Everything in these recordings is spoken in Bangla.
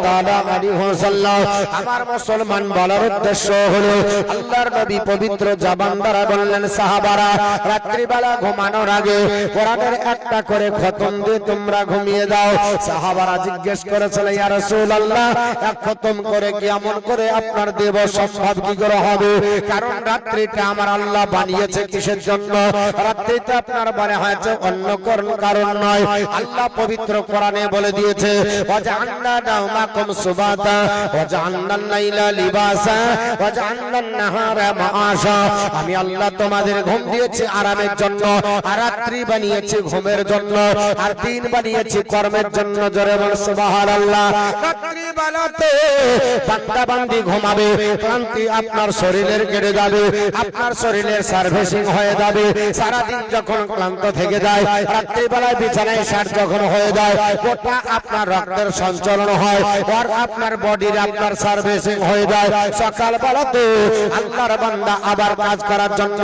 তাআলা আলাইহি ওয়াসাল্লাম আমার মুসলমান বলার উদ্দেশ্য হলো আল্লাহর নবী পবিত্র জবান দ্বারা বললেন সাহাবারা রাত্রিবেলা ঘুমানোর আগে কোরআনের একটা করে খতম দিয়ে তোমরা ঘুমিয়ে দাও। সাহাবারা জিজ্ঞেস করেছিল ইয়া রাসূলুল্লাহ এক খতম করে কি এমন করে আপনার দেব সম্ভব কি করে হবে? কারণ রাত্রিটা আমার আল্লাহ বানিয়েছে কিসের জন্য? রাত্রিতে আপনার বলে হয়েছে অন্য কারণ নয়। আল্লাহ পবিত্র কোরআনে বলে দিয়েছে ওয়াজআলনা নাওমাকুম সুবাতা ওয়াজআলনাল লাইলা লিবাসা ওয়াজআলনান নাহারা মাআশা। আমি আল্লাহ তোমাদের ঘুম দিয়েছি আরামের জন্য, আর রাত্রি বানিয়েছি ঘুমের জন্য, আর দিন বানিয়েছি কর্মের জন্য। জোরে বল সুবহানাল্লাহ। রাত্রি বেলাতে বান্দা বান্দি ঘুমাবে, ক্লান্তি আপনার শরীরের কেটে যাবে, আপনার শরীরের সার্ভিসিং হয়ে যাবে। সারা দিন যখন ক্লান্ত থেকে যায়, রাত্রি বেলায় বিছানায় ষাট যখন হয়ে যায়, গোটা আপনার রক্তের সঞ্চালন হয়, আর আপনার বডির আপনার সার্ভিসিং হয়ে যায়। সকাল বেলাতে আল্লাহর বান্দা আবার কাজ করার জন্য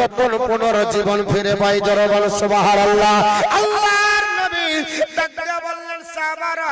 নতুন পুনর্জীবন ফিরে পায়। জোরে বল সুবহানাল্লাহ। আল্লাহর নবী ডাকতে বললেন সাহাবারা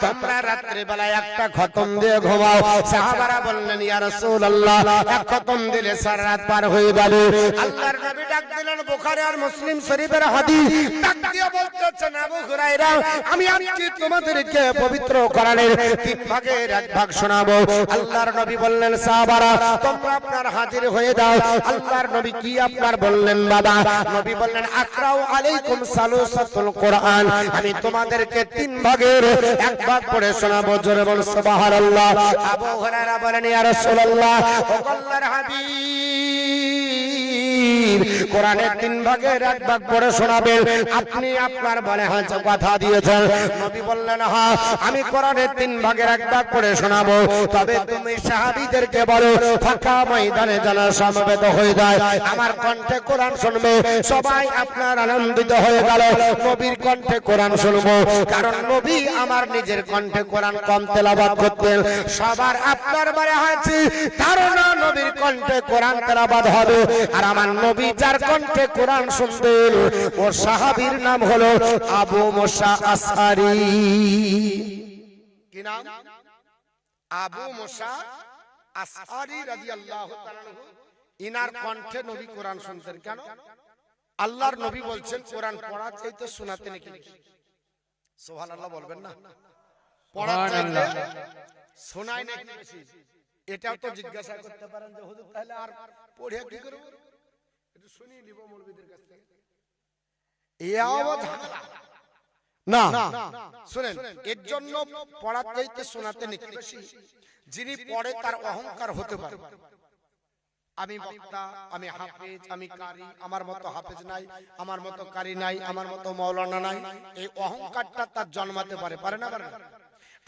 তোমরা রাত্রি বেলায় একটা খতম দিয়ে ঘুমাও। সাহাবারা বললেন ইয়া রাসূলুল্লাহ এক খতম দিলে সারা রাত পার হয়ে যাবে। আল্লাহর নবী ডাক দিলেন, বুখারী আর মুসলিম শরীফের হাদিস, ডাক দিয়ে বলতেছেন আবু হুরায়রা আমি আজকে তোমাদেরকে পবিত্র কোরআনের তিন ভাগের এক ভাগ শোনাবো। আল্লাহর নবী বললেন সাহাবারা তোমরা আপনার হাজির হয়ে যাও। আল্লাহর নবী কি আপনার বললেন বাবা? নবী বললেন আকরাউ আলাইকুম সালুসাতুল কোরআন, আমি তোমাদেরকে তিন ভাগের এক ভাগ পড়ে শোনাবো। জোরে বল সুবহানাল্লাহ। আবু হুরায়রা বলেন ইয়া রাসূলুল্লাহ ও আল্লাহর হাবিব কোরআনের তিন ভাগের এক ভাগ পড়ে শোনাবেন, আপনি আপনার বলে হয়তো কথা দিয়েছেন। নবী বললেন হ্যাঁ আমি কোরআনের তিন ভাগের এক ভাগ পড়ে শোনাবো, তবে তুমি সাহাবীদেরকে বলো ফাঁকা ময়দানে যেন সমবেত হয়ে যায়, আমার কণ্ঠে কোরআন শুনবে। সবাই আপনার আনন্দিত হয়ে গেল, নবীর কণ্ঠে কোরআন শুনবো। কারণ নবী আমার নিজের কণ্ঠে কোরআন কম তেলাওয়াত করতেন, সবার আপনার বলে হয়েছে ধারণা নবীর কণ্ঠে কোরআন তেলাওয়াত হবে। আর আমার নবী যার কণ্ঠে কোরআন শুনতেন ও সাহাবীর নাম হলো আবু মুসা আশআরী। কি নাম? আবু মুসা আশআরী রাদিয়াল্লাহু তাআলা আনহু। ইনার কণ্ঠে নবী কোরআন শুনতেন। কেন? আল্লাহর নবী বলছেন কোরআন পড়া চাইতে শোনাতে নাকি বেশি। সুবহানাল্লাহ বলবেন না? পড়া চাইতে শোনায় নাকি বেশি? এটাও তো জিজ্ঞাসা করতে পারেন যে হুজুর তাহলে আর পড়ে কি করব? একটু শুনিয়ে নিব মৌলবীদের কাছ থেকে। না শুনেন, এর জন্য পড়া চাইতে শোনাতে নাকি বেশি। যিনি পড়ে তার অহংকার হতে পারে আমি বক্তা, আমি হাফেজ, আমি কারি, আমার মতো হাফেজ নাই, আমার মতো কারি নাই, আমার মতো মাওলানা নাই। এই অহংকারটা তার জন্মাতে পারে, পারে না? পারে না?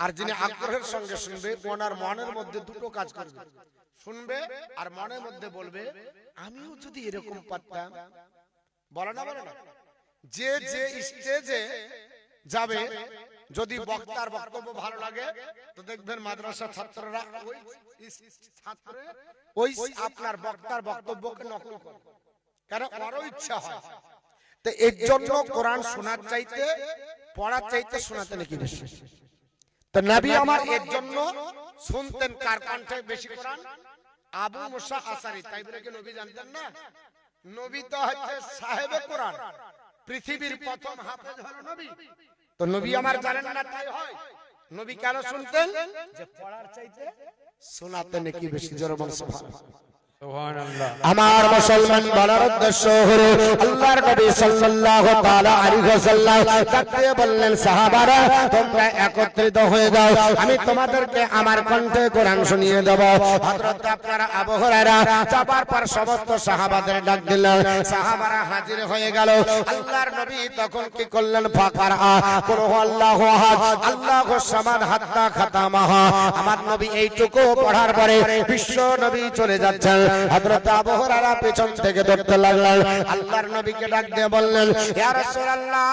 আর যিনি আগ্রহের সঙ্গে শুনবে, ওনার মনের মধ্যে দুটো কাজ করবে, শুনবে আর মনের মধ্যে বলবে আমিও যদি এরকম পারতাম। বলে না? বলে না? যে যে স্টেজে যাবে, যদি বক্তার বক্তব্য ভালো লাগে তো দেখবেন মাদ্রাসা ছাত্ররা ওই আপনার বক্তার বক্তব্যকে নকল করে, কারণ ওরও ইচ্ছা হয়। তো এর জন্য কোরআন শোনার চাইতে পড়ার চাইতে শোনাতে নাকি বেশি। তো নবী আমার এর জন্য শুনতেন কার কণ্ঠে বেশি কোরআন? আবু মুসা আশআরী। তাই বলে কি নবী জানতেন না? নবী তো হচ্ছে সাহেবে কোরআন, পৃথিবীর প্রথম হাফেজ হলো নবী। তো নবী আমার জানেন না, তাই হয়। নবী কেন শুনতেন? যে পড়ার চাইতে শোনাতে নাকি বেশি। জোরে বল সুবহানাল্লাহ। আমার মুসলমান বলার উদ্দেশ্য হলো আল্লাহর নবী সাল্লাল্লাহু তাআলা আলাইহি ওয়াসাল্লাম তাকে বললেন সাহাবারা তোমরা একত্রিত হয়ে যাও, আমি তোমাদেরকে আমার কণ্ঠে কোরআন শুনিয়ে দেব। হযরত আপনারা আবু হুরায়রা যাবার পর সমস্ত সাহাবাদের ডাক দিলেন, সাহাবারা হাজির হয়ে গেল। আল্লাহর নবী তখন কি করলেন? ফাকারা কুল হুয়াল্লাহু আহাদ আল্লাহুস সামাদ হাত্তা খাতামাহা। আমার নবী এইটুকু পড়ার পরে বিশ্ব নবী চলে যাচ্ছেন। হযরত আবু হুরায়রা পেছন থেকে ধরতে লাগলেন। আল্লাহর নবীকে ডাক দিয়ে বললেন ইয়া রাসূলুল্লাহ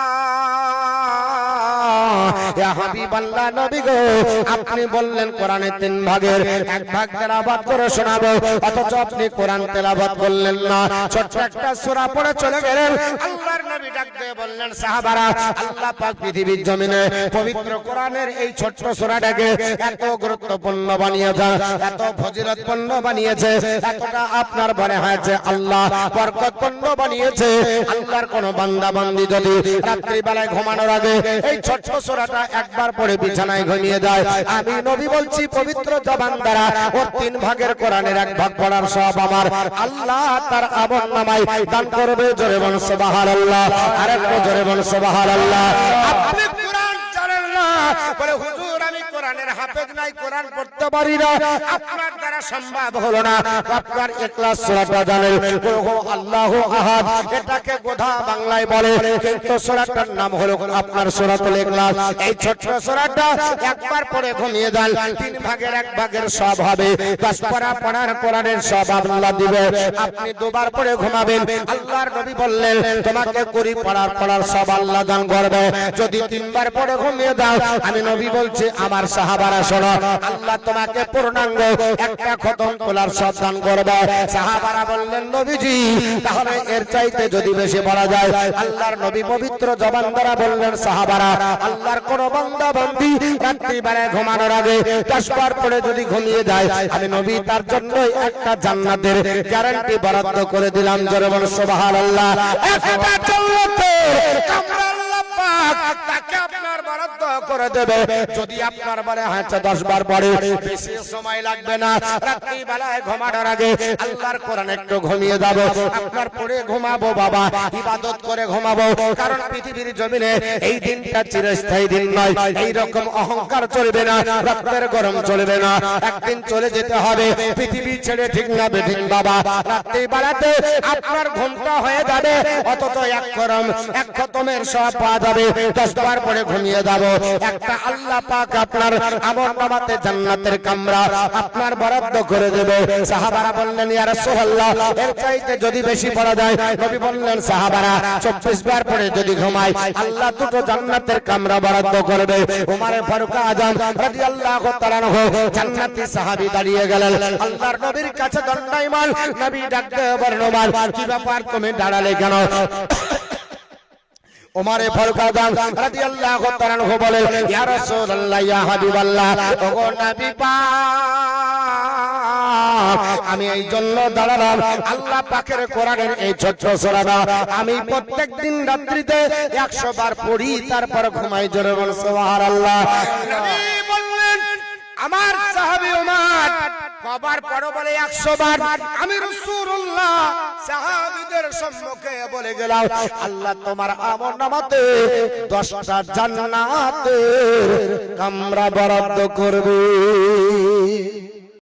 ইয়া হাবিবাল্লাহ নবী গো আপনি বললেন কোরআনে 3 ভাগের 1 ভাগ তেলাওয়াত করে শোনাবো অথচ আপনি কোরআন তেলাওয়াত করলেন না ছোট্ট একটা সূরা পড়ে চলে গেলেন আল্লাহর নবী ডাক দিয়ে বললেন সাহাবারা আল্লাহ পাক পৃথিবীর জমিনে পবিত্র কোরআনের এই ছোট্ট সূরাটাকে এত গুরুত্বপূর্ণ বানিয়েছে এত ফজিলতপূর্ণ বানিয়েছে এতটা আপনার মনে হয়েছে আল্লাহ বরকতপূর্ণ বানিয়েছে আল্লাহর কোন বান্দা বান্দি যদি রাত্রি বেলায় ঘুমানোর আগে এই ছোট্ট সূরাটা একবার পড়ে বিছানায় ঘুমিয়ে যায় আমি নবী বলছি পবিত্র জবান দ্বারা ওর 3 ভাগের কোরআনের 1 ভাগ পড়ার সওয়াব আমার আল্লাহ তার আমলনামায় দান করবে জোরে বল সুবহানাল্লাহ আরেকটু জোরে বল সুবহানাল্লাহ আপনি কোরআন জানেন না বলে হুজুর আমি কোরআনের হাফেজ নাই কোরআন পড়তে পারি না আপনার দ্বারা সম্ভব হলো না আপনার ইখলাস সূরাটা জানেন আল্লাহু আহাদ এটাকে গোধা বাংলায় বলে কিন্তু সূরাটার নাম হলো আপনার সূরাতুল ইখলাস এই ছোট্ট সূরাটা একবার পড়ে ঘুমিয়ে যান 3 ভাগের 1 ভাগের সব হবে 10 পারা পড়ার কোরআনের সব আল্লাহ দিবে আপনি দুবার পড়ে ঘুমাবেন আল্লাহর নবী বললেন তোমাকে কুরি পড়ার সব আল্লাহ দান করবে যদি 3 বার পড়ে ঘুমিয়ে দাও আমি নবী বলছি আমার সাহাবারা শোনো আল্লাহ তোমাকে পূর্ণাঙ্গ একটা খতম তোলার সব দান করবে সাহাবারা বললেন নবীজি তাহলে এর চাইতে যদি বেশি পড়া যায় আল্লাহর নবী পবিত্র জবান দ্বারা বললেন সাহাবারা আল্লাহর কোন বান্দা বান্দি রাত্রি বেলায় ঘুমানোর আগে 10 বার পড়ে যদি ঘুমিয়ে যায় আমি নবী তার জন্য একটা জান্নাতের গ্যারান্টি বরাদ্দ করে দিলাম জোরে বল সুবহানাল্লাহ একটা জান্নাতের কামরা আল্লাহ পাক তাকে আপনার বরাদ্দ করে দেবে যদি আপনার বলে হচ্ছে 10 বার পড়ে বেশি সময় লাগবে না রাত্রি বেলায় ঘুমানোর আগে আল্লাহর কোরআন একটু ঘুমিয়ে যাব আপনার পড়ে ঘুমাবো বাবা ইবাদত করে ঘুমাবো কারণ পৃথিবীর জমিনে এই দিনটা চিরস্থায়ী দিন নয় এই রকম অহংকার চলবে না রক্তের গরম চলবে না একদিন চলে যেতে হবে পৃথিবী ছেড়ে ঠিক না বেঠিক বাবা রাত্রি বেলাতে আপনার ঘুমটা হয়ে যাবে অথচ এক খতমের সব পাওয়া যাবে 10 বার পরে ঘুমিয়ে যাব একটা আল্লাহ পাক আপনার আমলনামাতে জান্নাতের কামরা আপনার বরাদ্দ করে দেবে সাহাবারা বললেন ইয়া রাসূলুল্লাহ এর চাইতে যদি বেশি পড়া যায় নবী বললেন সাহাবারা 24 বার পরে যদি ঘুমাই আল্লাহ দুটো জান্নাতের কামরা বরাদ্দ করবে ওমর ফারুক আযম রাদিয়াল্লাহু তাআলা আনহু জান্নাতি সাহাবী দাঁড়িয়ে গেলেন আল্লাহর নবীর কাছে দণ্ডায়মান নবী ডাকতে বর্ণমান কি ব্যাপার তুমি দাঁড়ালে কেন ওমর ফারুক আযম রাদিয়াল্লাহু তাআলা আনহু বলেন ইয়া রাসূলুল্লাহ ইয়া হাবিবাল্লাহ ওগো নবী পাক আমি এই জন্য দাঁড়ালাম আল্লাহ পাকের কোরআনের এই ছোট্ট সূরাটা আমি প্রত্যেকদিন রাত্রিতে 100 বার পড়ি তারপর ঘুমাই জোরে বল সুবহানাল্লাহ নবী বললেন আমার সাহাবী ওমর কবার পড়ো বলে 100 বার আমি রাসূলুল্লাহ সাহাবীদের সম্মুখে বলে গেলাম আল্লাহ তোমার আমলনামাতে 10টা জান্নাতের কামরা বরাদ্দ করবে